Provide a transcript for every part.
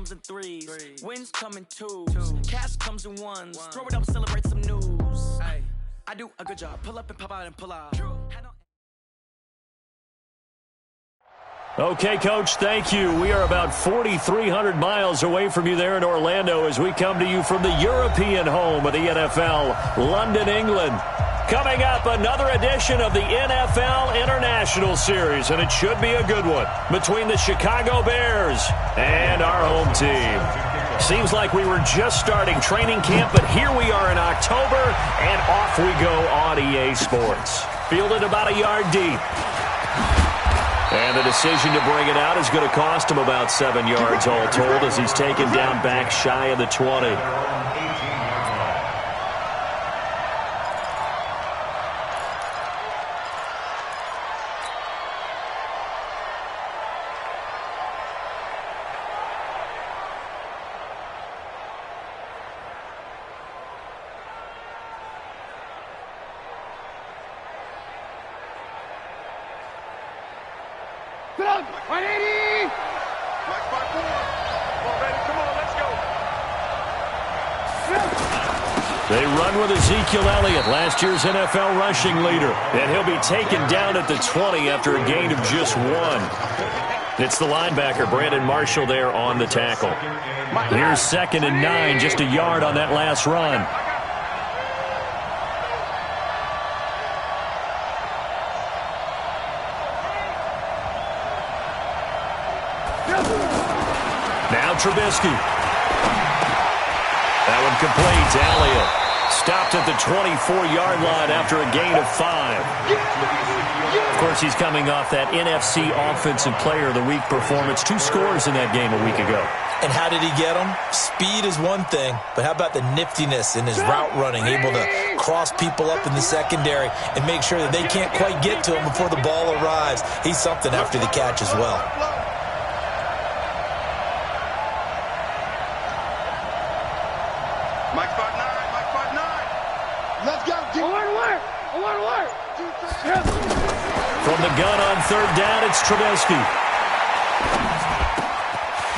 comes in threes. Wins come in twos. Cash comes in ones. Throw it up, celebrate some news. I do a good job. Pull up and pop out and pull out. Okay, Coach, thank you. We are about 4,300 miles away from you there in Orlando as we come to you from the European home of the NFL, London, England. Coming up, another edition of the NFL International Series, and it should be a good one between the Chicago Bears and our home team. Seems like we were just starting training camp, but here we are in October, and off we go on EA Sports. Fielded about a yard deep. And the decision to bring it out is going to cost him about 7 yards all told as he's taken down back shy of the 20. They run with Ezekiel Elliott, last year's NFL rushing leader. And he'll be taken down at the 20 after a gain of just 1. It's the linebacker, Brandon Marshall, there on the tackle. Here's 2nd and 9, just a yard on that last run. Now Trubisky. That one complete to Elliott. Stopped at the 24-yard line after a gain of 5. Of course, he's coming off that NFC Offensive Player of the Week performance. 2 scores in that game a week ago. And how did he get them? Speed is one thing, but how about the niftiness in his route running, able to cross people up in the secondary and make sure that they can't quite get to him before the ball arrives. He's something after the catch as well. From the gun on 3rd down, it's Trubisky.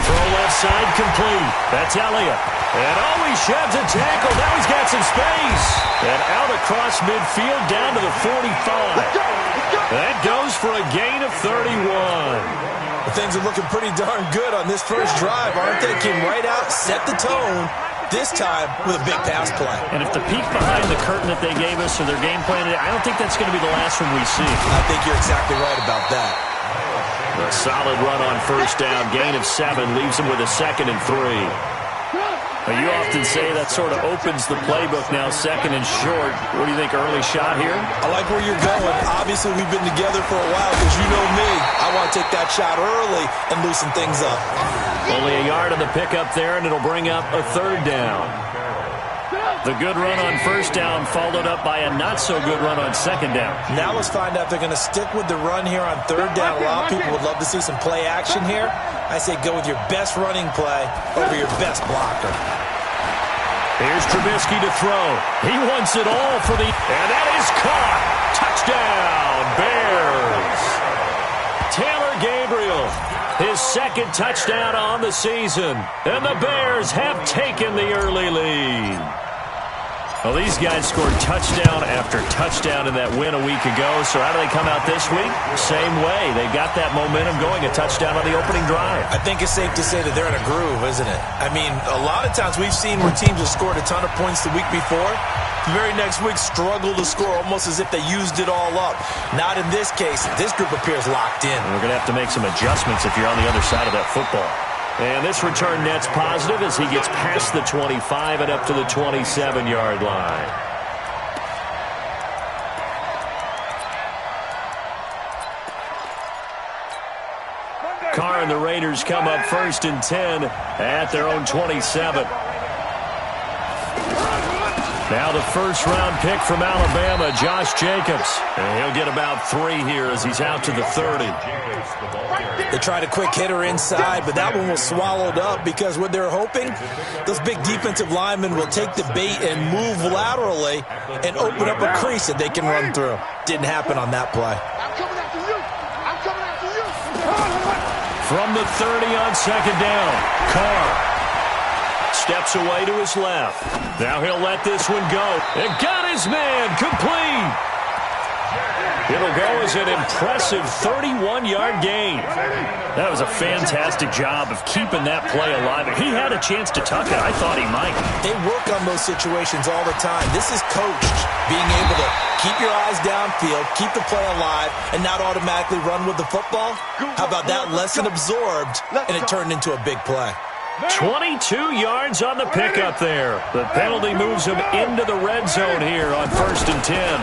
Throw left side complete. That's Elliott. And he sheds a tackle. Now he's got some space. And out across midfield down to the 45. That goes for a gain of 31. Well, things are looking pretty darn good on this first drive, aren't they? Came right out, set the tone. This time with a big pass play. And if the peek behind the curtain that they gave us or their game plan, I don't think that's going to be the last one we see. I think you're exactly right about that. A solid run on 1st down. Gain of 7 leaves him with a 2nd and 3. Now, you often say that sort of opens the playbook now, 2nd and short. What do you think, early shot here? I like where you're going. Obviously, we've been together for a while because you know me. I want to take that shot early and loosen things up. Only a yard on the pickup there, and it'll bring up a 3rd down. The good run on 1st down followed up by a not-so-good run on 2nd down. Now let's find out if they're going to stick with the run here on 3rd down. A lot of people would love to see some play action here. I say go with your best running play over your best blocker. Here's Trubisky to throw. He wants it all for the... And that is caught. Touchdown, Bears. Taylor Gabriel, his 2nd touchdown on the season. And the Bears have taken the early lead. Well, these guys scored touchdown after touchdown in that win a week ago. So how do they come out this week? Same way. They got that momentum going, a touchdown on the opening drive. I think it's safe to say that they're in a groove, isn't it? I mean, a lot of times we've seen where teams have scored a ton of points the week before. The very next week struggle to score almost as if they used it all up. Not in this case. This group appears locked in. We're going to have to make some adjustments if you're on the other side of that football. And this return net's positive as he gets past the 25 and up to the 27-yard line. Carr and the Raiders come up 1st and 10 at their own 27. Now the 1st-round pick from Alabama, Josh Jacobs. And he'll get about 3 here as he's out to the 30. They tried a quick hitter inside, but that one was swallowed up because what they're hoping, those big defensive linemen will take the bait and move laterally and open up a crease that they can run through. Didn't happen on that play. From the 30 on second down, Carr steps away to his left. Now he'll let this one go. And got his man complete. It'll go as an impressive 31-yard gain. That was a fantastic job of keeping that play alive. If he had a chance to tuck it, I thought he might. They work on those situations all the time. This is coached, being able to keep your eyes downfield, keep the play alive, and not automatically run with the football. How about that lesson absorbed, and it turned into a big play. 22 yards on the pickup there. The penalty moves him into the red zone here on 1st and 10.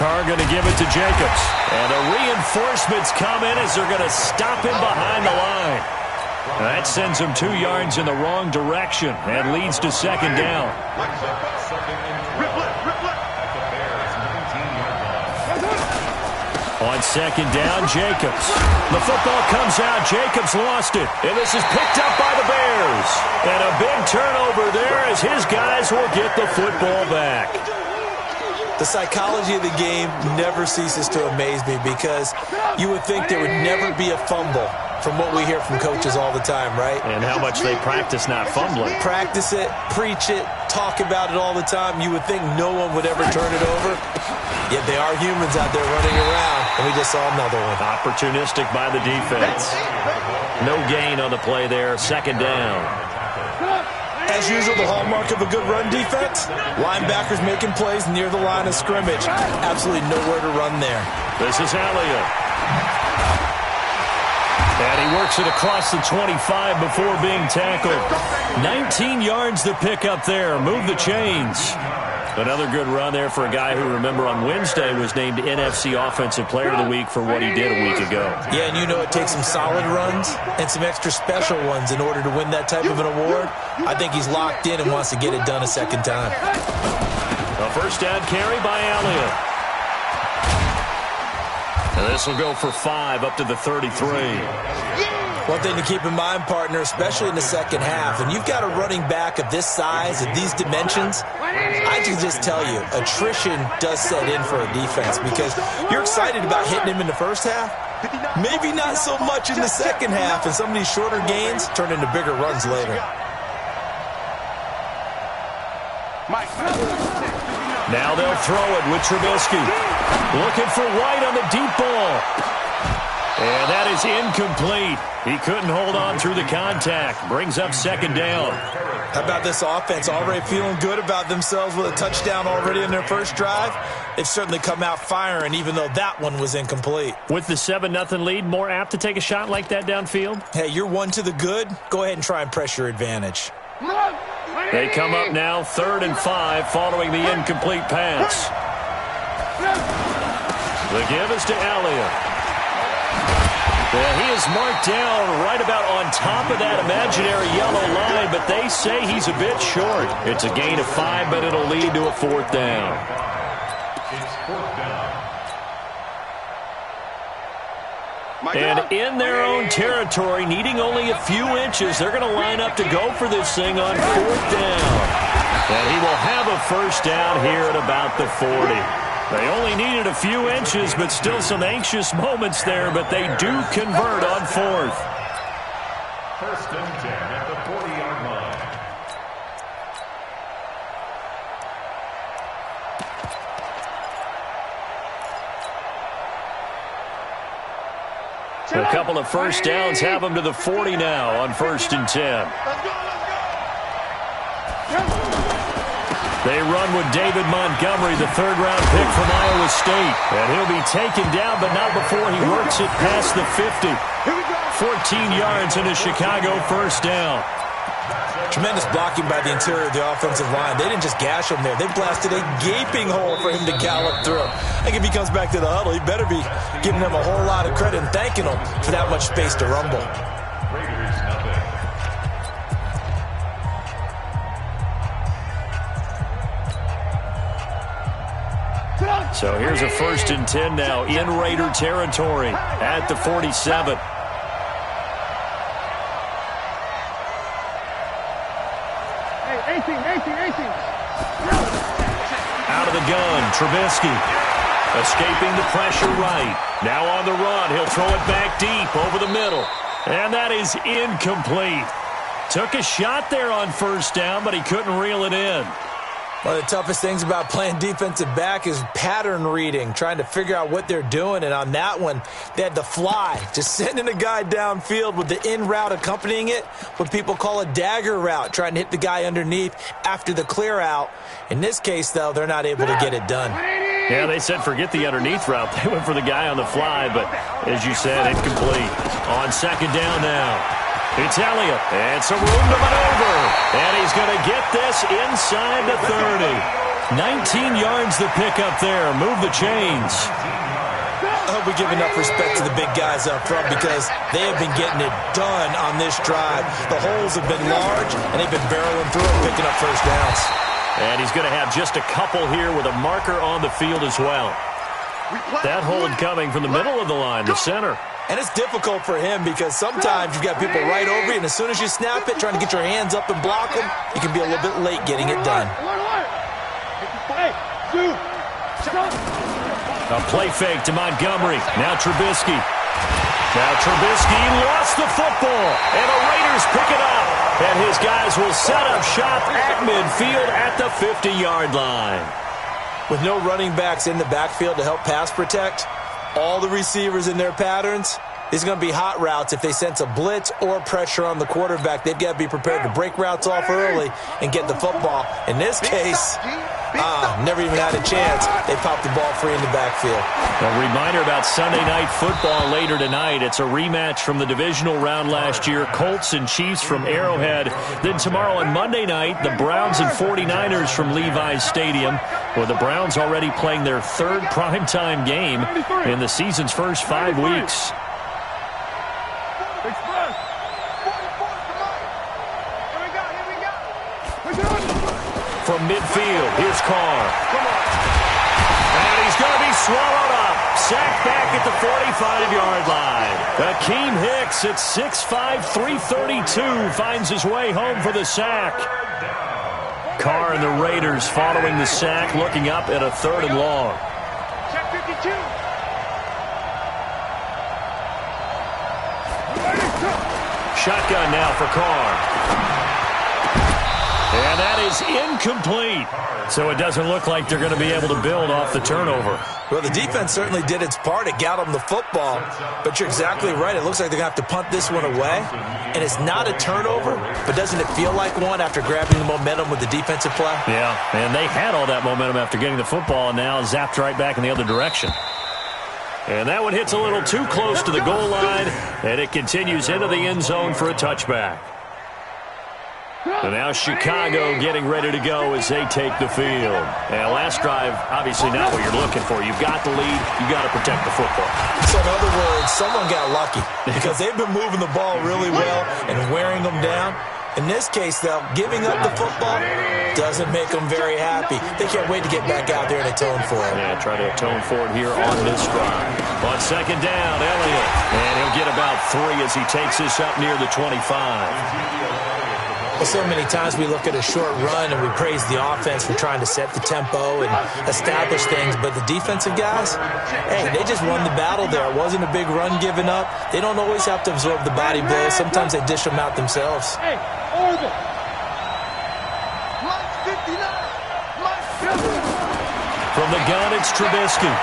Carr going to give it to Jacobs. And the reinforcements come in as they're going to stop him behind the line. That sends him 2 yards in the wrong direction and leads to second down. On second down, Jacobs. The football comes out. Jacobs lost it. And this is picked up by the Bears. And a big turnover there as his guys will get the football back. The psychology of the game never ceases to amaze me because you would think there would never be a fumble from what we hear from coaches all the time, right? And how much they practice not fumbling. Practice it, preach it, talk about it all the time. You would think no one would ever turn it over. Yet they are humans out there running around, and we just saw another one. Opportunistic by the defense. No gain on the play there. Second down. As usual, the hallmark of a good run defense, linebackers making plays near the line of scrimmage. Absolutely nowhere to run there. This is Elliott. And he works it across the 25 before being tackled. 19 yards to pick up there. Move the chains. Another good run there for a guy who, remember, on Wednesday was named NFC Offensive Player of the Week for what he did a week ago. Yeah, and you know it takes some solid runs and some extra special ones in order to win that type of an award. I think he's locked in and wants to get it done a second time. A first down carry by Elliott. And this will go for 5 up to the 33. One thing to keep in mind, partner, especially in the second half, and you've got a running back of this size, of these dimensions, I can just tell you, attrition does set in for a defense because you're excited about hitting him in the first half, maybe not so much in the second half, and some of these shorter gains turn into bigger runs later. Now they'll throw it with Trubisky. Looking for White on the deep ball. And that is incomplete. He couldn't hold on through the contact. Brings up second down. How about this offense? Already feeling good about themselves with a touchdown already in their first drive. They've certainly come out firing, even though that one was incomplete. With the 7-0 lead, more apt to take a shot like that downfield? Hey, you're one to the good. Go ahead and try and press your advantage. They come up now 3rd and 5 following the incomplete pass. The give is to Elliott. Well, he is marked down right about on top of that imaginary yellow line, but they say he's a bit short. It's a gain of 5, but it'll lead to a 4th down. And in their own territory, needing only a few inches, they're going to line up to go for this thing on 4th down. And he will have a first down here at about the 40. They only needed a few inches, but still some anxious moments there, but they do convert on 4th. 1st and 10 at the 40-yard line. A couple of first downs have them to the 40 now on 1st and 10. They run with David Montgomery, the 3rd-round pick from Iowa State. And he'll be taken down, but not before he works it past the 50. 14 yards in a Chicago first down. Tremendous blocking by the interior of the offensive line. They didn't just gash him there. They blasted a gaping hole for him to gallop through. I think if he comes back to the huddle, he better be giving them a whole lot of credit and thanking them for that much space to rumble. So here's a 1st and 10 now in Raider territory at the 47. Out of the gun, Trubisky. Escaping the pressure right. Now on the run, he'll throw it back deep over the middle. And that is incomplete. Took a shot there on first down, but he couldn't reel it in. One of the toughest things about playing defensive back is pattern reading, trying to figure out what they're doing. And on that one, they had to fly, just sending a guy downfield with the in route accompanying it, what people call a dagger route, trying to hit the guy underneath after the clear out. In this case, though, they're not able to get it done. Yeah, they said forget the underneath route. They went for the guy on the fly, but as you said, incomplete. On second down now. It's Elliott, and some room to maneuver, and he's going to get this inside the 30. 19 yards the pickup there. Move the chains. I hope we give enough respect to the big guys up front because they have been getting it done on this drive. The holes have been large, and they've been barreling through and picking up first downs. And he's going to have just a couple here with a marker on the field as well. That hold coming from the middle of the line, the center. And it's difficult for him because sometimes you've got people right over you, and as soon as you snap it, trying to get your hands up and block them, you can be a little bit late getting it done. A play fake to Montgomery. Now Trubisky. Lost the football, and the Raiders pick it up. And his guys will set up shop at midfield at the 50-yard line. With no running backs in the backfield to help pass protect, all the receivers in their patterns, it's going to be hot routes. If they sense a blitz or pressure on the quarterback, they've got to be prepared to break routes off early and get the football. In this case, never even had a chance. They popped the ball free in the backfield. A reminder about Sunday Night Football later tonight. It's a rematch from the divisional round last year. Colts and Chiefs from Arrowhead. Then tomorrow on Monday night, the Browns and 49ers from Levi's Stadium, with the Browns already playing their third primetime game in the season's first 5 weeks. From midfield, here's Carr. And he's going to be swallowed up. Sacked back at the 45-yard line. Akeem Hicks at 6'5", 332 finds his way home for the sack. Carr and the Raiders following the sack, looking up at a 3rd and long. Check 52. Shotgun now for Carr. And that is incomplete. So it doesn't look like they're going to be able to build off the turnover. Well, the defense certainly did its part. It got them the football. But you're exactly right. It looks like they're going to have to punt this one away. And it's not a turnover, but doesn't it feel like one after grabbing the momentum with the defensive play? Yeah, and they had all that momentum after getting the football and now zapped right back in the other direction. And that one hits a little too close to the goal line, and it continues into the end zone for a touchback. And now Chicago getting ready to go as they take the field. And last drive, obviously not what you're looking for. You've got the lead. You've got to protect the football. So in other words, someone got lucky because they've been moving the ball really well and wearing them down. In this case, though, giving up the football doesn't make them very happy. They can't wait to get back out there and atone for it. Yeah, try to atone for it here on this drive. On second down, Elliott. And he'll get about 3 as he takes this up near the 25. Well, so many times we look at a short run and we praise the offense for trying to set the tempo and establish things, but the defensive guys, hey, they just won the battle there. It wasn't a big run given up. They don't always have to absorb the body blows. Sometimes they dish them out themselves. Hey, Oregon. From the gun, it's Trubisky.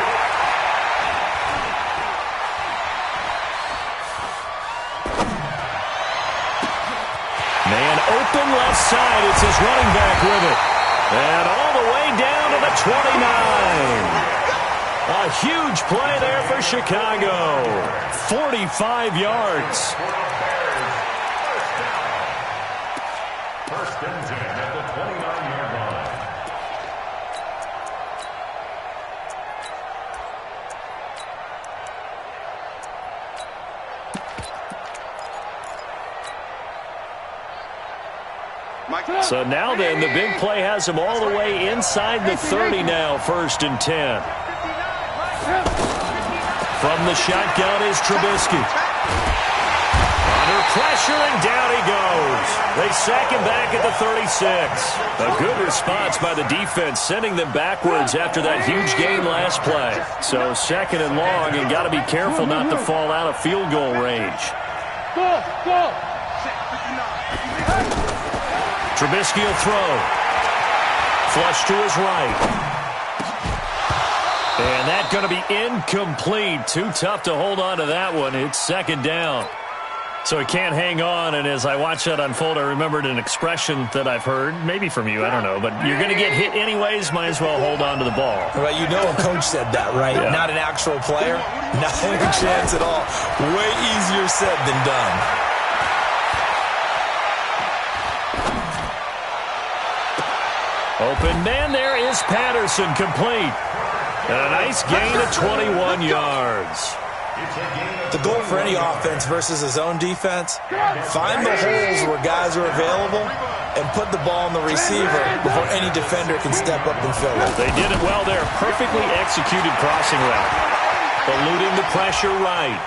Man open left side. It's his running back with it. And all the way down to the 29. A huge play there for Chicago. 45 yards. First and 10 at the 29-yard line. So now then, the big play has him all the way inside the 30 now, 1st and 10. From the shotgun is Trubisky. Under pressure, and down he goes. They sack him back at the 36. A good response by the defense, sending them backwards after that huge gain last play. So 2nd and long, and got to be careful not to fall out of field goal range. Go. Trubisky will throw. Flush to his right. And that's going to be incomplete. Too tough to hold on to that one. It's second down. So he can't hang on, and as I watch that unfold, I remembered an expression that I've heard, maybe from you, I don't know, but you're going to get hit anyways, might as well hold on to the ball. Right, you know a coach said that, right? Yeah. Not an actual player. Not a chance at all. Way easier said than done. Open man, there is Patterson, complete. And a nice gain of 21 yards. The goal for any offense versus his own defense, find the holes where guys are available and put the ball on the receiver before any defender can step up and fill it. They did it well there. Perfectly executed crossing route. Eluding the pressure right.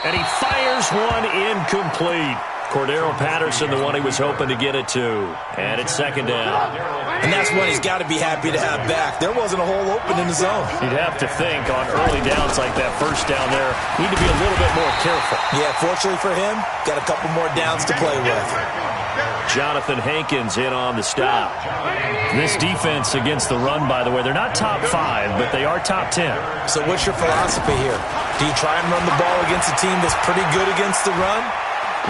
And he fires one incomplete. Cordero Patterson, the one he was hoping to get it to. And it's second down. And that's one he's got to be happy to have back. There wasn't a hole open in the zone. You'd have to think on early downs like that first down there, need to be a little bit more careful. Yeah, fortunately for him, got a couple more downs to play with. Jonathan Hankins in on the stop. This defense against the run, by the way, they're not top 5, but they are top 10. So what's your philosophy here? Do you try and run the ball against a team that's pretty good against the run?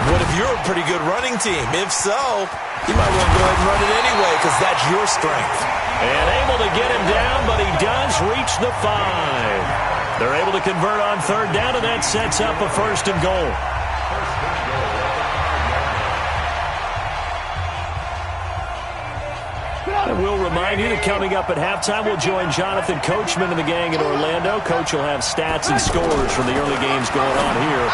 What if you're a pretty good running team? If so, you might want to go ahead and run it anyway because that's your strength. And able to get him down, but he does reach the 5. They're able to convert on third down, and that sets up a first and goal. And we'll remind you that coming up at halftime, we'll join Jonathan Coachman and the gang in Orlando. Coach will have stats and scores from the early games going on here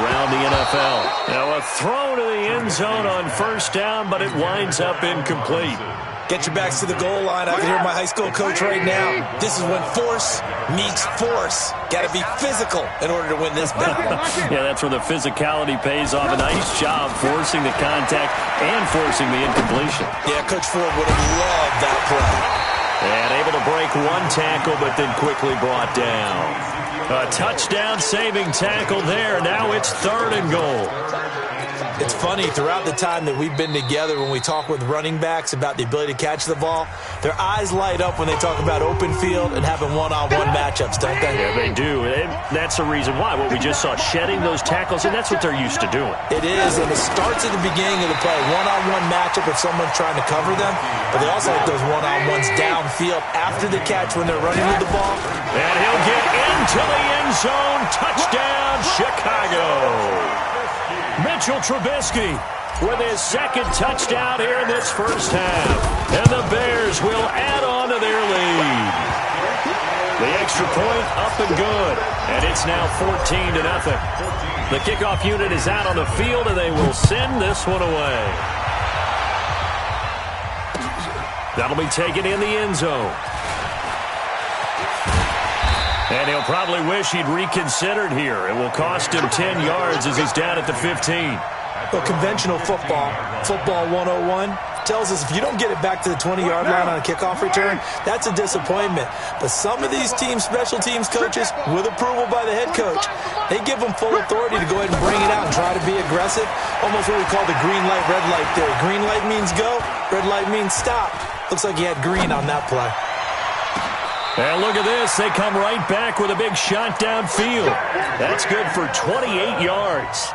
around the NFL. Now a throw to the end zone on first down, but it winds up incomplete. Get your backs to the goal line. I can hear my high school coach right now. This is when force meets force. Got to be physical in order to win this battle. Yeah, that's where the physicality pays off. A nice job forcing the contact and forcing the incompletion. Yeah, Coach Ford would have loved that play. And able to break one tackle, but then quickly brought down. A touchdown-saving tackle there. Now it's third and goal. It's funny, throughout the time that we've been together, when we talk with running backs about the ability to catch the ball, their eyes light up when they talk about open field and having one-on-one matchups, don't they? Yeah, they do. And that's the reason why. What we just saw, shedding those tackles, and that's what they're used to doing. It is, and it starts at the beginning of the play. One-on-one matchup if someone's trying to cover them, but they also like those one-on-ones downfield after the catch when they're running with the ball. And he'll get into the end zone. Touchdown, Chicago. Mitchell Trubisky with his second touchdown here in this first half. And the Bears will add on to their lead. The extra point up and good. And it's now 14-0. The kickoff unit is out on the field, and they will send this one away. That'll be taken in the end zone. And he'll probably wish he'd reconsidered here. It will cost him 10 yards as he's down at the 15. Well, conventional football 101, tells us if you don't get it back to the 20-yard line on a kickoff return, that's a disappointment. But some of these teams, special teams coaches, with approval by the head coach, they give them full authority to go ahead and bring it out and try to be aggressive. Almost what we call the green light, red light theory. Green light means go, red light means stop. Looks like he had green on that play. And look at this. They come right back with a big shot downfield. That's good for 28 yards.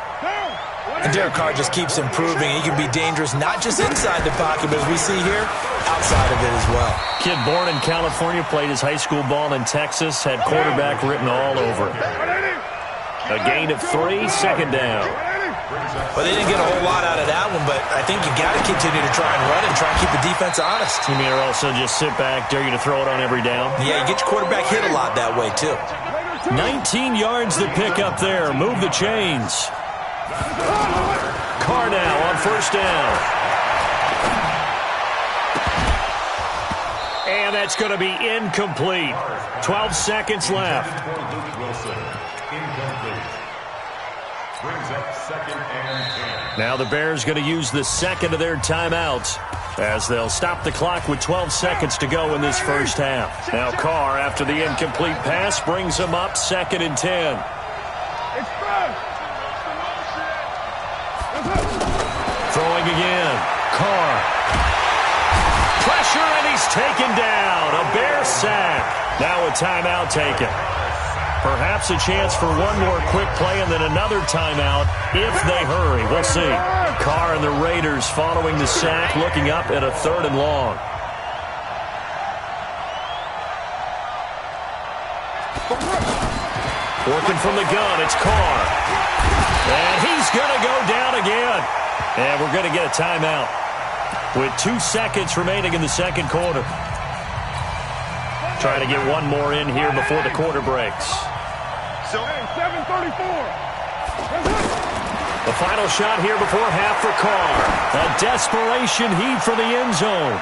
And Derek Carr just keeps improving. He can be dangerous not just inside the pocket, but as we see here, outside of it as well. Kid born in California, played his high school ball in Texas, had quarterback written all over him. A gain of 3, second down. Well, they didn't get a whole lot out of that one, but I think you got to continue to try and run it and try and keep the defense honest. You mean or also just sit back, dare you to throw it on every down? Yeah, you get your quarterback hit a lot that way, too. 19 yards to pick up there. Move the chains. Carr now on first down. And that's going to be incomplete. 12 seconds left. Now the Bears going to use the second of their timeouts as they'll stop the clock with 12 seconds to go in this first half. Now Carr, after the incomplete pass, brings them up 2nd and 10. Throwing again. Carr. Pressure, and he's taken down. A Bear sack. Now a timeout taken. Perhaps a chance for one more quick play and then another timeout if they hurry. We'll see. Carr and the Raiders following the sack, looking up at a 3rd and long. Working from the gun, it's Carr. And he's going to go down again. And we're going to get a timeout with 2 seconds remaining in the second quarter. Trying to get one more in here before the quarter breaks. So 7:34. The final shot here before half for Carr. A desperation heave for the end zone.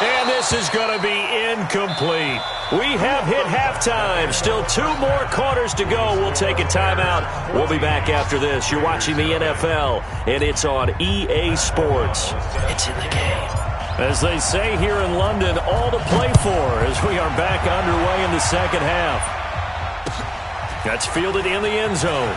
And this is going to be incomplete. We have hit halftime. Still 2 more quarters to go. We'll take a timeout. We'll be back after this. You're watching the NFL, and it's on EA Sports. It's in the game. As they say here in London, all to play for as we are back underway in the second half. That's fielded in the end zone.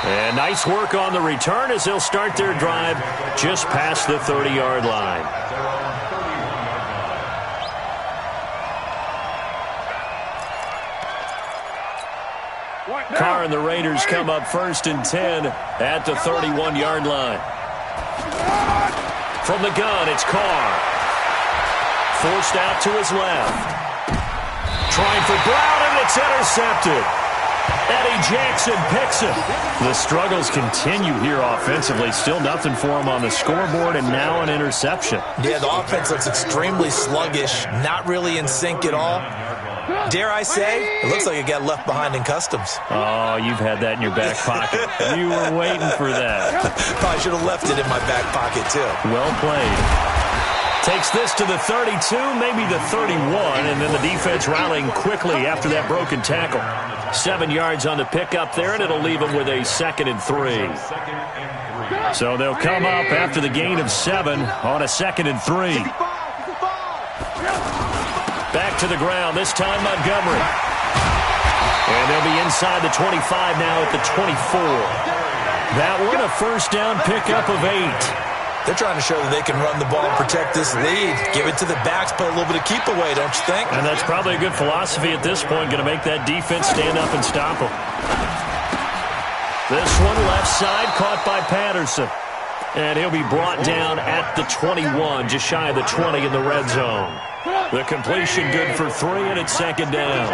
And nice work on the return as they'll start their drive just past the 30-yard line. Carr and the Raiders come up 1st and 10 at the 31-yard line. From the gun, it's Carr. Forced out to his left. Trying for Brown, and it's intercepted. Eddie Jackson picks it. The struggles continue here offensively. Still nothing for him on the scoreboard, and now an interception. Yeah, the offense looks extremely sluggish, not really in sync at all. Dare I say, it looks like it got left behind in customs. Oh, you've had that in your back pocket. You were waiting for that. Probably should have left it in my back pocket, too. Well played. Takes this to the 32, maybe the 31, and then the defense rallying quickly after that broken tackle. 7 yards on the pickup there, and it'll leave them with a 2nd and 3. So they'll come up after the gain of 7 on a 2nd and 3. Back to the ground, this time Montgomery. And they'll be inside the 25 now at the 24. That one, a first down pickup of 8. They're trying to show that they can run the ball and protect this lead. Give it to the backs, play a little bit of keep away, don't you think? And that's probably a good philosophy at this point, going to make that defense stand up and stop them. This one left side caught by Patterson. And he'll be brought down at the 21, just shy of the 20 in the red zone. The completion good for 3, and it's 2nd down.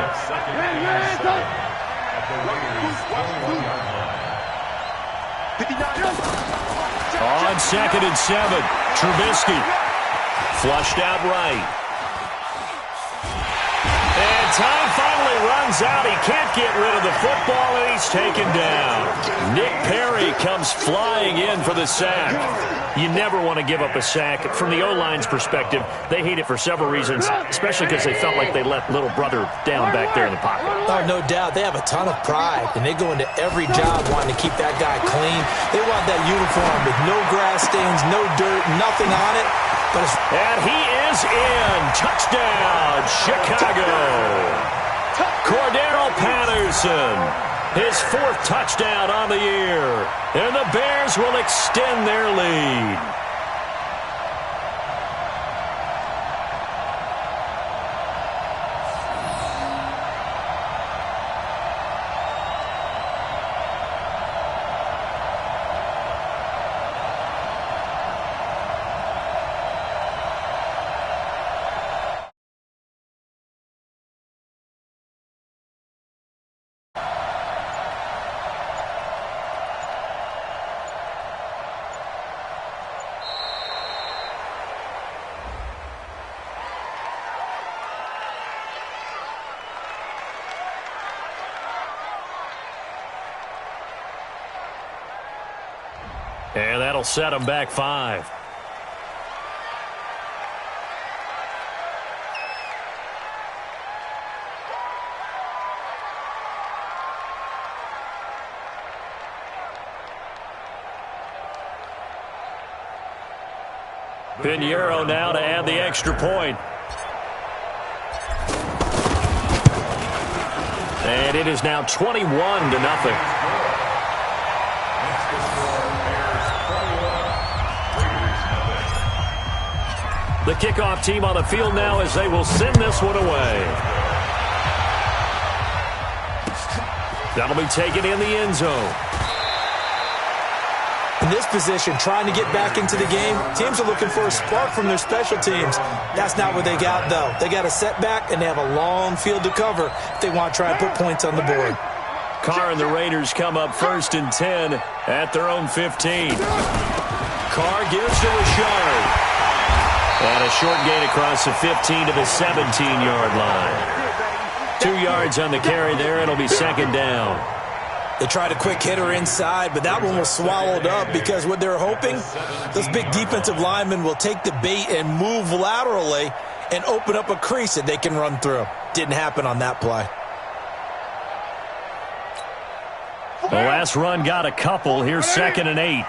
On 2nd and 7, Trubisky flushed out right. And time finally runs out. He can't get rid of the football, and he's taken down. Nick Perry comes flying in for the sack. You never want to give up a sack. From the O-line's perspective, they hate it for several reasons, especially because they felt like they let little brother down back there in the pocket. Oh, no doubt. They have a ton of pride, and they go into every job wanting to keep that guy clean. They want that uniform with no grass stains, no dirt, nothing on it. And he is in. Touchdown, Chicago. Cordero Patterson, his 4th touchdown on the year. And the Bears will extend their lead. And that'll set them back 5. Pinheiro now to add the extra point. And it is now 21-0. The kickoff team on the field now as they will send this one away. That'll be taken in the end zone. In this position, trying to get back into the game, teams are looking for a spark from their special teams. That's not what they got, though. They got a setback, and they have a long field to cover if they want to try and put points on the board. Carr and the Raiders come up 1st and 10 at their own 15. Carr gives to Richard. And a short gain across the 15 to the 17-yard line. 2 yards on the carry there. It'll be 2nd down. They tried a quick hitter inside, but that one was swallowed up because what they're hoping, those big defensive linemen will take the bait and move laterally and open up a crease that they can run through. Didn't happen on that play. The last run got a couple. Here's 2nd and 8.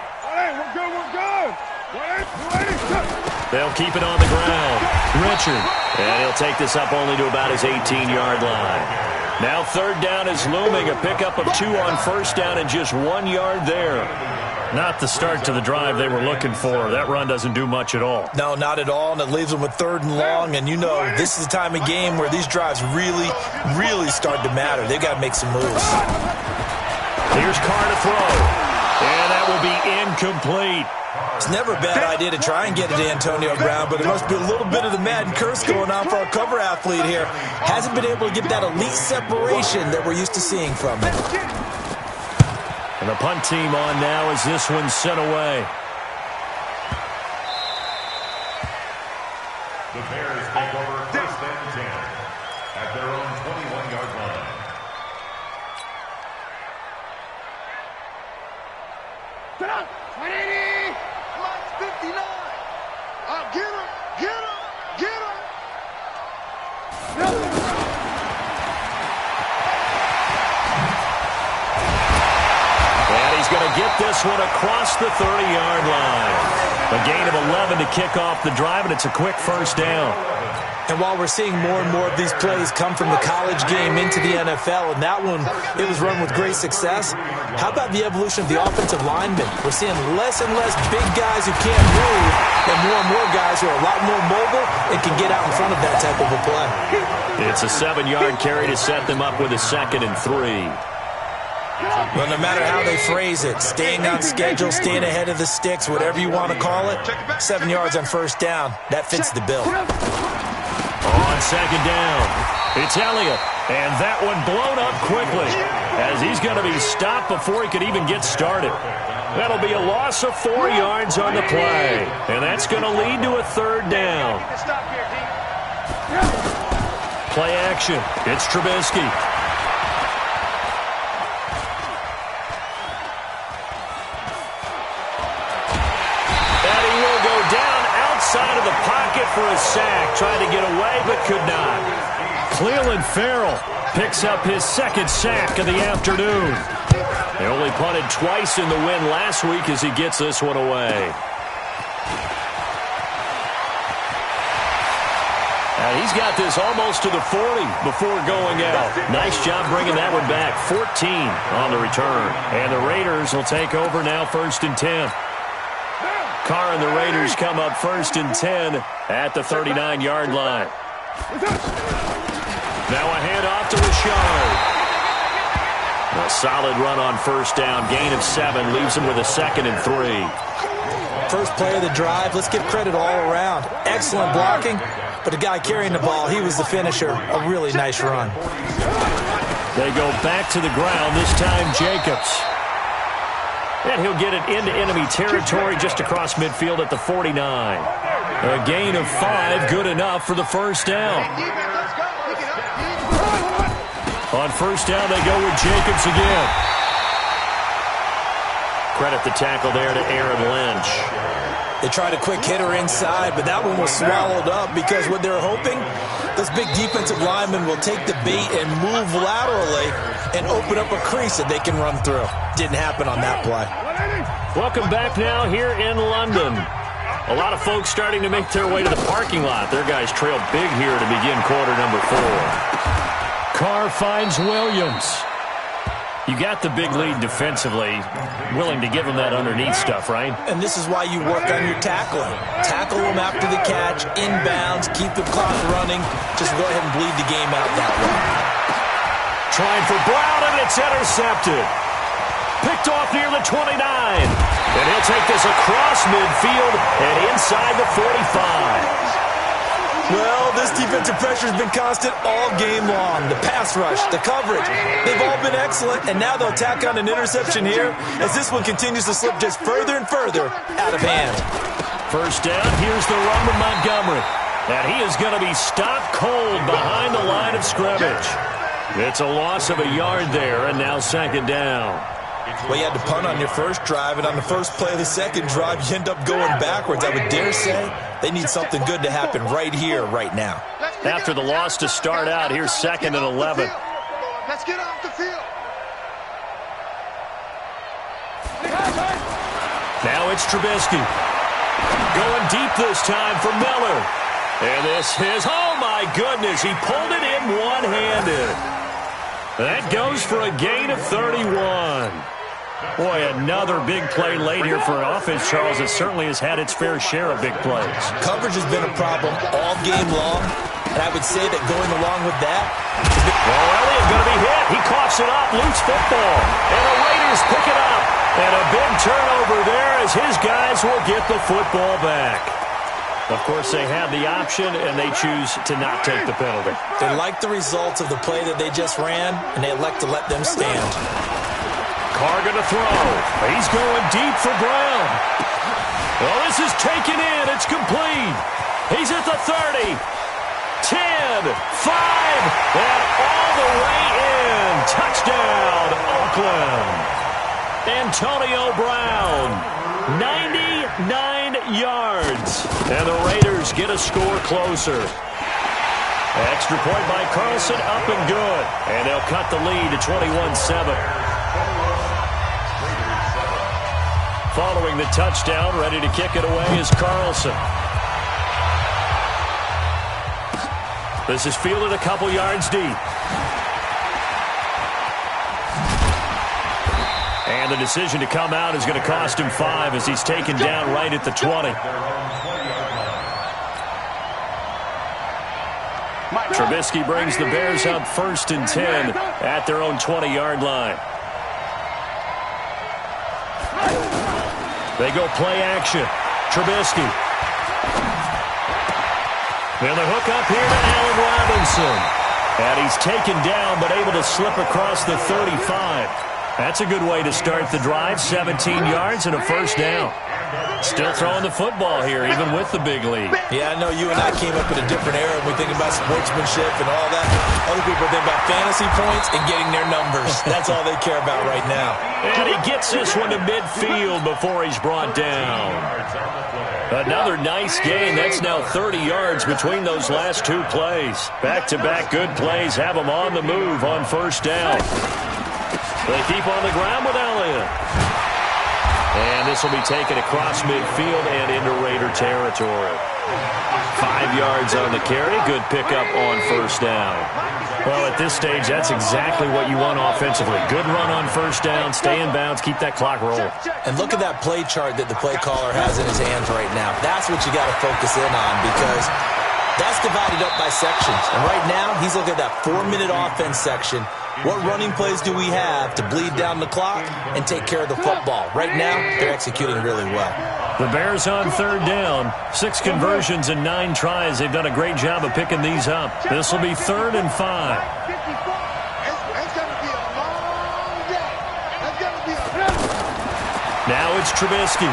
We're good. They'll keep it on the ground. Richard. And he'll take this up only to about his 18-yard line. Now 3rd down is looming. A pickup of 2 on 1st down and just 1 yard there. Not the start to the drive they were looking for. That run doesn't do much at all. No, not at all, and it leaves them with 3rd and long. And you know, this is the time of game where these drives really, really start to matter. They've got to make some moves. Here's Carr to throw. And that will be incomplete. It's never a bad idea to try and get it to Antonio Brown, but there must be a little bit of the Madden curse going on for our cover athlete here. Hasn't been able to get that elite separation that we're used to seeing from him. And the punt team on now as this one's sent away. The Bears take over 1st and 10 at their own 21-yard line. Get up! 59! Get him! And he's going to get this one across the 30-yard line. A gain of 11 to kick off the drive, and it's a quick 1st down. And while we're seeing more and more of these plays come from the college game into the NFL, and that one, it was run with great success, how about the evolution of the offensive linemen? We're seeing less and less big guys who can't move, and more guys who are a lot more mobile and can get out in front of that type of a play. It's a 7-yard carry to set them up with a 2nd and 3. Well, no matter how they phrase it, staying on schedule, staying ahead of the sticks, whatever you want to call it, 7 yards on 1st down, that fits the bill. On 2nd down, it's Elliott, and that one blown up quickly as he's going to be stopped before he could even get started. That'll be a loss of 4 yards on the play, and that's going to lead to a 3rd down. Play action, it's Trubisky. Outside of the pocket for a sack, trying to get away but could not. Cleveland Farrell picks up his 2nd sack of the afternoon. They only punted twice in the win last week as he gets this one away. And he's got this almost to the 40 before going out. Nice job bringing that one back. 14 on the return. And the Raiders will take over now 1st and 10. Carr and the Raiders come up 1st and 10 at the 39-yard line. Now a handoff to Richard. A solid run on 1st down. Gain of 7 leaves him with a 2nd and 3. First play of the drive. Let's give credit all around. Excellent blocking, but the guy carrying the ball, he was the finisher. A really nice run. They go back to the ground, this time Jacobs. And he'll get it into enemy territory just across midfield at the 49. A gain of 5, good enough for the 1st down. On 1st down, they go with Jacobs again. Credit the tackle there to Aaron Lynch. They tried a quick hitter inside, but that one was swallowed up because what they're hoping, those big defensive linemen will take the bait and move laterally and open up a crease that they can run through. Didn't happen on that play. Welcome back now here in London. A lot of folks starting to make their way to the parking lot. Their guys trail big here to begin quarter number 4. Carr finds Williams. You got the big lead defensively, willing to give him that underneath stuff, right? And this is why you work on your tackling. Tackle them after the catch, inbounds, keep the clock running. Just go ahead and bleed the game out that way. Trying for Brown, and it's intercepted. Picked off near the 29. And he'll take this across midfield and inside the 45. Well, this defensive pressure has been constant all game long. The pass rush, the coverage, they've all been excellent, and now they'll tack on an interception here as this one continues to slip just further and further out of hand. First down, here's the run to Montgomery. And he is going to be stopped cold behind the line of scrimmage. It's a loss of a yard there, and now second down. Well, you had to punt on your first drive, and on the first play of the second drive, you end up going backwards. I would dare say they need something good to happen right here, right now. After the loss to start out, here's 2nd and 11. Let's get off the field. Now it's Trubisky. Going deep this time for Miller. And this is, oh my goodness, he pulled it in one-handed. That goes for a gain of 31. Boy, another big play late here for an offense, Charles, that certainly has had its fair share of big plays. Coverage has been a problem all game long, and I would say that going along with that... Well, Elliott going to be hit. He coughs it up, loose football, and the Raiders pick it up. And a big turnover there as his guys will get the football back. Of course, they have the option, and they choose to not take the penalty. They like the results of the play that they just ran, and they elect to let them stand. Carr going to throw. He's going deep for Brown. Well, this is taken in. It's complete. He's at the 30. 10, 5, and all the way in. Touchdown, Oakland. Antonio Brown, 99 yards. And the Raiders get a score closer. Extra point by Carlson, up and good. And they'll cut the lead to 21-7. Following the touchdown, ready to kick it away is Carlson. This is fielded a couple yards deep. And the decision to come out is going to cost him 5 as he's taken down right at the 20. Trubisky brings the Bears up 1st and 10 at their own 20-yard line. They go play action. Trubisky. And the hook up here to Allen Robinson. And he's taken down but able to slip across the 35. That's a good way to start the drive. 17 yards and a first down. Still throwing the football here, even with the big lead. Yeah, I know you and I came up in a different era when we think about sportsmanship and all that. Other people think about fantasy points and getting their numbers. That's all they care about right now. And he gets this one to midfield before he's brought down. Another nice gain. That's now 30 yards between those last two plays. Back-to-back good plays have them on the move on first down. They keep on the ground with Elliott. And this will be taken across midfield and into Raider territory. 5 yards on the carry. Good pickup on first down. Well, at this stage, that's exactly what you want offensively. Good run on first down, stay in bounds, keep that clock rolling. And look at that play chart that the play caller has in his hands right now. That's what you got to focus in on because that's divided up by sections. And right now, he's looking at that 4-minute offense section. What running plays do we have to bleed down the clock and take care of the football? Right now, they're executing really well. The Bears on third down. 6 conversions and 9 tries. They've done a great job of picking these up. This will be 3rd and 5. It's going to be a long day. It's going to be a... Now it's Trubisky.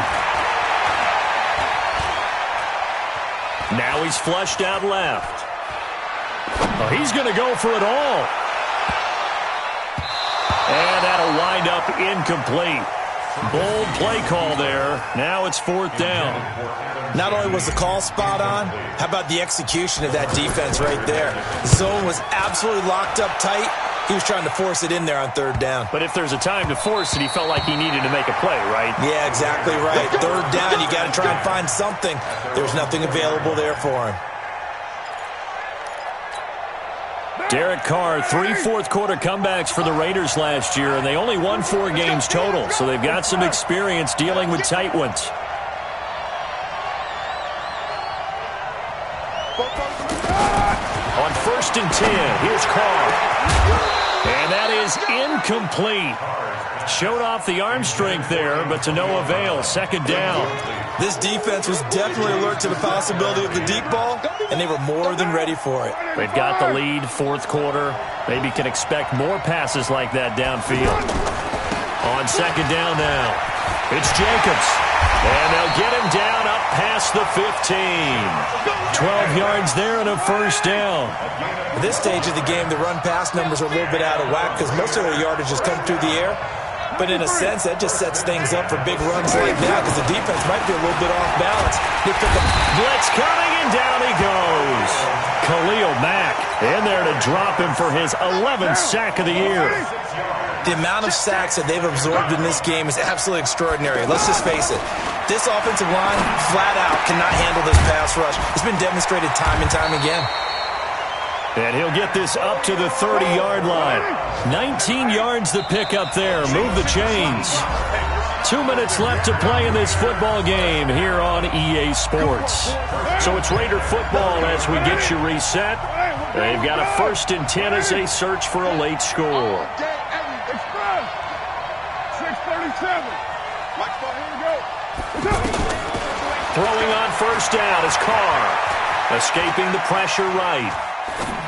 Now he's flushed out left. Oh, he's going to go for it all. And that'll wind up incomplete. Bold play call there. Now it's 4th down. Not only was the call spot on, how about the execution of that defense right there? The zone was absolutely locked up tight. He was trying to force it in there on 3rd down. But if there's a time to force it, he felt like he needed to make a play, right? Yeah, exactly right. 3rd down, you got to try and find something. There's nothing available there for him. Derek Carr, 3 fourth-quarter comebacks for the Raiders last year, and they only won 4 games total, so they've got some experience dealing with tight ones. On 1st and 10, here's Carr. And that is incomplete. Showed off the arm strength there, but to no avail. 2nd down. This defense was definitely alert to the possibility of the deep ball, and they were more than ready for it. They've got the lead, 4th quarter. Maybe can expect more passes like that downfield. On 2nd down now, it's Jacobs. And they'll get him down up past the 15. 12 yards there and a 1st down. At this stage of the game, the run-pass numbers are a little bit out of whack because most of their yardage has come through the air. But in a sense, that just sets things up for big runs like that because the defense might be a little bit off balance. Blitz coming, and down he goes. Khalil Mack in there to drop him for his 11th sack of the year. The amount of sacks that they've absorbed in this game is absolutely extraordinary. Let's just face it. This offensive line, flat out, cannot handle this pass rush. It's been demonstrated time and time again. And he'll get this up to the 30-yard line. 19 yards to pick up there. Move the chains. 2 minutes left to play in this football game here on EA Sports. So it's Raider football as we get you reset. They've got a 1st and 10 as they search for a late score. Express. 6:37. Throwing on 1st down is Carr. Escaping the pressure right.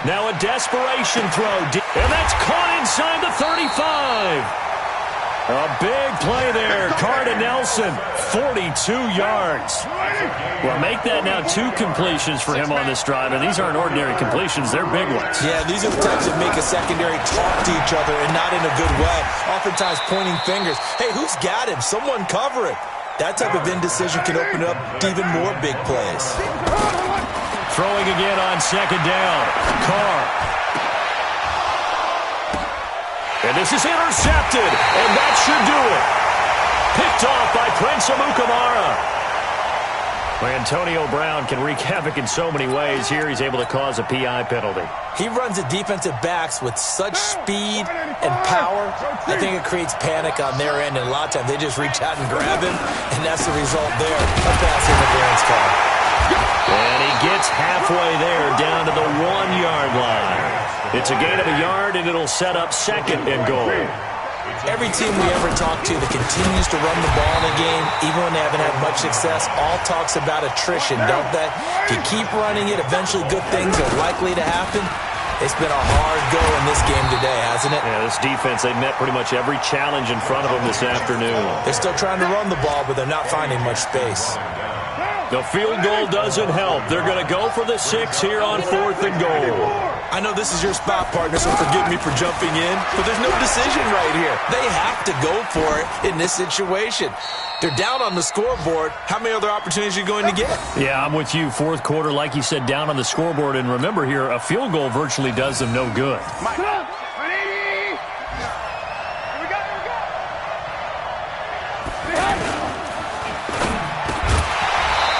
Now a desperation throw. And that's caught inside the 35. A big play there. Carr to Nelson. 42 yards. Well, make that now 2 completions for him on this drive. And these aren't ordinary completions. They're big ones. Yeah, these are the types that make a secondary talk to each other and not in a good way. Oftentimes pointing fingers. Hey, who's got him? Someone cover it. That type of indecision can open up to even more big plays. Throwing again on 2nd down. Carr. And this is intercepted. And that should do it. Picked off by Prince Amukamara. Antonio Brown can wreak havoc in so many ways. Here he's able to cause a PI penalty. He runs at defensive backs with such speed and power. I think it creates panic on their end, and a lot of times they just reach out and grab him, and that's the result there. A pass interference call. And he gets halfway there down to the 1-yard line. It's a gain of a yard, and it'll set up 2nd and goal. Every team we ever talk to that continues to run the ball in a game, even when they haven't had much success, all talks about attrition, don't they? If you keep running it, eventually good things are likely to happen. It's been a hard go in this game today, hasn't it? Yeah, this defense, they met pretty much every challenge in front of them this afternoon. They're still trying to run the ball, but they're not finding much space. The field goal doesn't help. They're going to go for the 6 here on 4th and goal. I know this is your spot, partner, so forgive me for jumping in, but there's no decision right here. They have to go for it in this situation. They're down on the scoreboard. How many other opportunities are you going to get? Yeah, I'm with you. 4th quarter, like you said, down on the scoreboard. And remember here, a field goal virtually does them no good.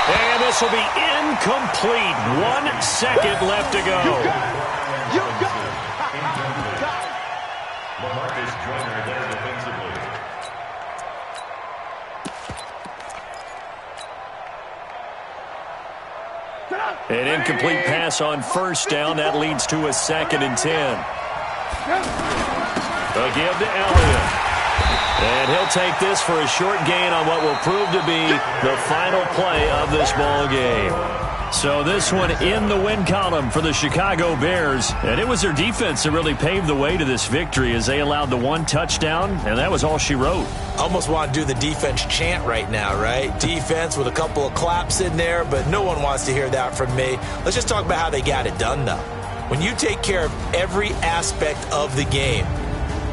And this will be incomplete. 1 second left to go. An incomplete pass on 1st down. That leads to a 2nd and 10. A give to Elliott. And he'll take this for a short gain on what will prove to be the final play of this ball game. So this one in the win column for the Chicago Bears. And it was their defense that really paved the way to this victory as they allowed the 1 touchdown, and that was all she wrote. Almost want to do the defense chant right now, right? Defense with a couple of claps in there, but no one wants to hear that from me. Let's just talk about how they got it done, though. When you take care of every aspect of the game,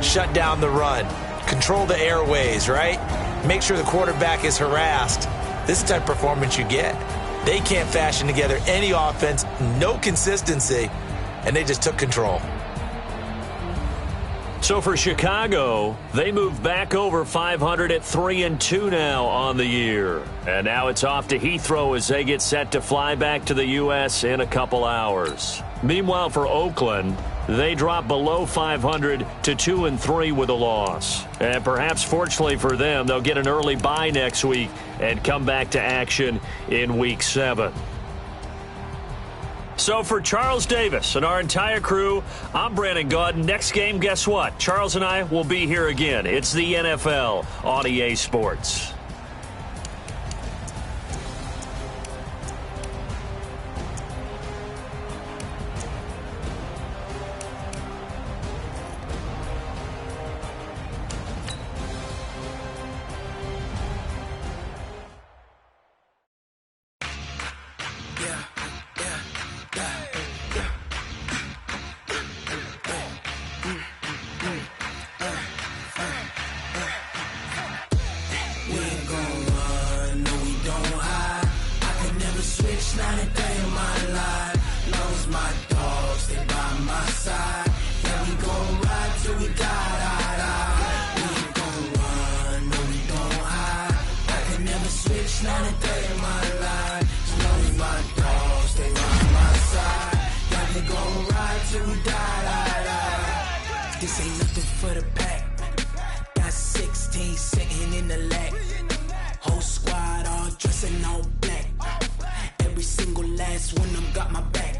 shut down the run, control the airways, right? Make sure the quarterback is harassed. This is the type of performance you get. They can't fashion together any offense, no consistency, and they just took control. So for Chicago, they move back over 500 at 3-2 now on the year. And now it's off to Heathrow as they get set to fly back to the U.S. in a couple hours. Meanwhile, for Oakland, they drop below 500 to 2-3 with a loss. And perhaps fortunately for them, they'll get an early bye next week and come back to action in Week 7. So for Charles Davis and our entire crew, I'm Brandon Gaudin. Next game, guess what? Charles and I will be here again. It's the NFL on EA Sports. This ain't nothing for the pack. Got 16 sitting in the lap. Whole squad all dressing all black. Every single last one of them got my back.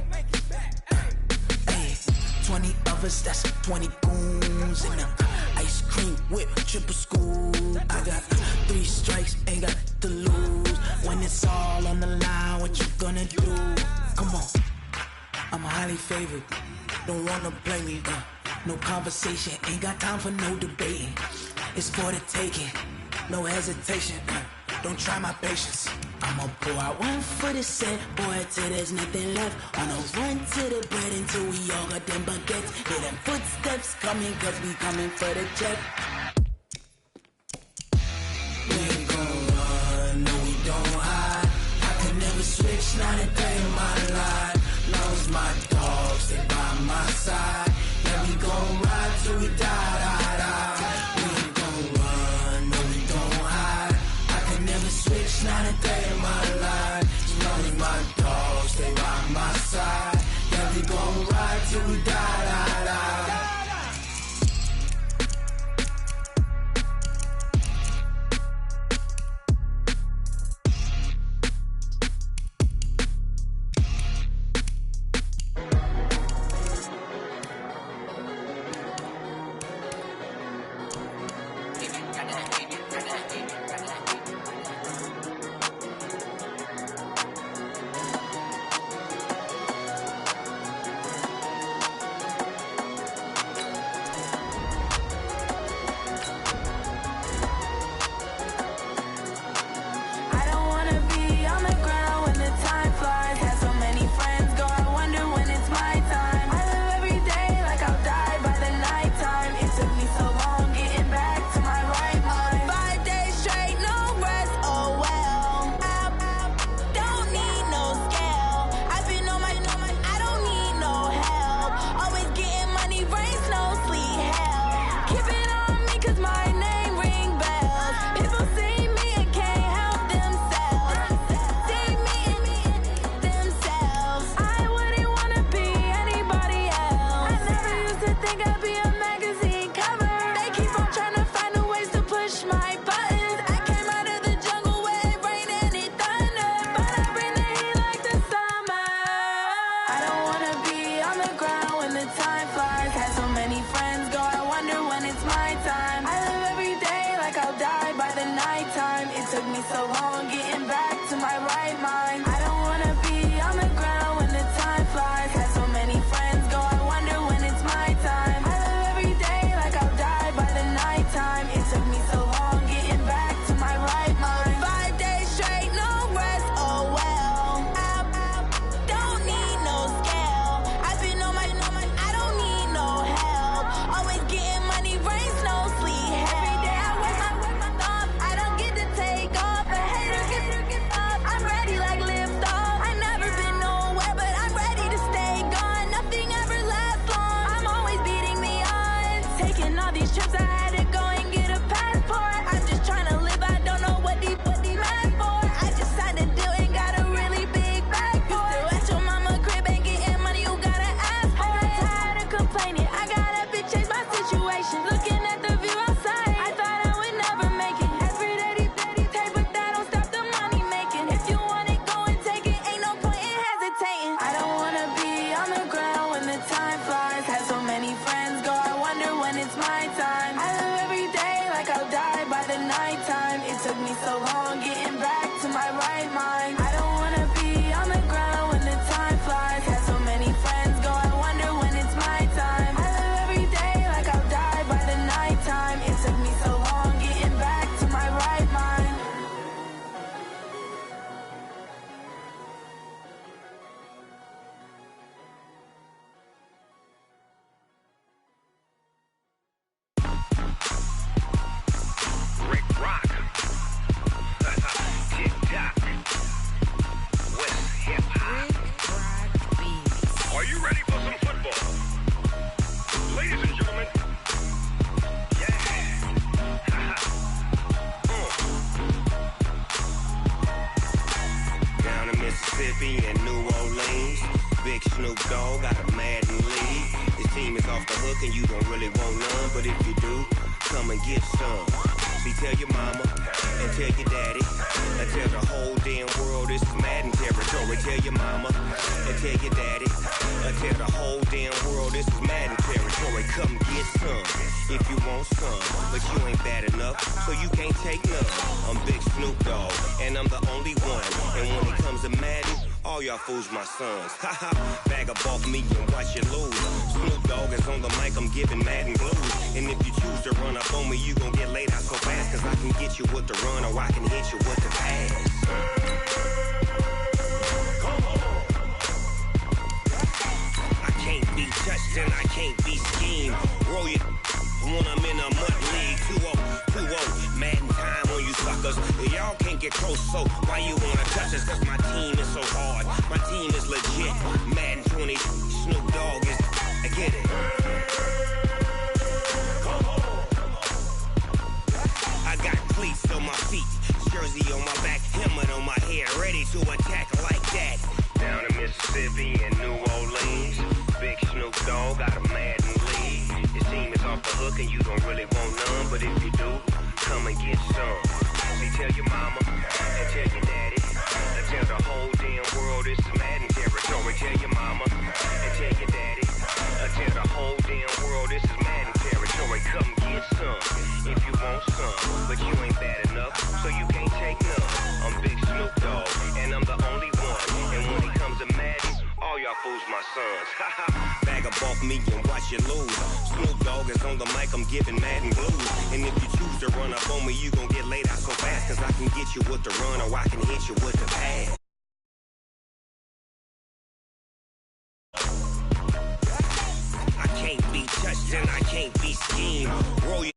Hey, 20 of us, that's 20 goons in the ice cream whip, triple scoop. I got 3 strikes, ain't got to lose. When it's all on the line, what you gonna do? Come on, I'm highly favored. Don't wanna play me, no conversation, ain't got time for no debating. It's for the taking, no hesitation, don't try my patience. I'ma pour out one for the set, boy, till there's nothing left. On a run to the bread until we all got them baguettes. Hear them footsteps coming, cause we coming for the check. We ain't gon' run, no we don't hide. I can never switch, not a day in my life. Long as my dogs, they by my side. Yeah, we gon' ride till we die. We ain't gon' run, no we don't hide. I can never switch, not a day in my life. As long as my dogs, they by my side. Yeah, we gon' ride till we die. Haters get Mississippi and New Orleans. Big Snoop Dogg got a Madden lead. His team is off the hook and you don't really want none, but if you do, come and get some. See, tell your mama and tell your daddy and tell the whole damn world this is Madden territory. Tell your mama and tell your daddy and tell the whole damn world this is Madden territory. Come get some if you want some, but you ain't bad enough, so you can't take none. I'm Big Snoop Dogg and I'm the only one, and when it comes to Madden, all y'all fools my sons. Haha, bag up off me and watch you lose. Snoop Dogg is on the mic, I'm giving Madden blues. And if you choose to run up on me, you gon' get laid out so fast, cause I can get you with the run or I can hit you with the pass. I can't be touched and I can't be schemed. Roll you when I'm in a mud league. 2-0, Madden time on you suckers. Y'all can't get close, so why you wanna touch us? Cause my team is so hard, my team is legit. Madden 20, Snoop Dogg is, I get it. I got cleats on my feet, jersey on my back, helmet on my head, ready to attack like that. Down in Mississippi and New Orleans, Big Snoop Dogg got a Madden lead. His team is off the hook and you don't really want none, but if you do, come and get some. See, tell your mama and tell your daddy and tell the whole damn world this is Madden territory. Tell your mama and tell your daddy and tell the whole damn world this is Madden territory. Come get some if you want some, but you ain't bad enough, so you can't take none. I'm Big Snoop Dogg and I'm the only one, and when it comes to Madden, all y'all fools my sons. Bag up off me and watch you lose. Snoop Dogg is on the mic, I'm giving Madden blues. And if you choose to run up on me, you gon' get laid out so fast, cause I can get you with the run or I can hit you with the pass. I can't be touched and I can't be schemed. Roll you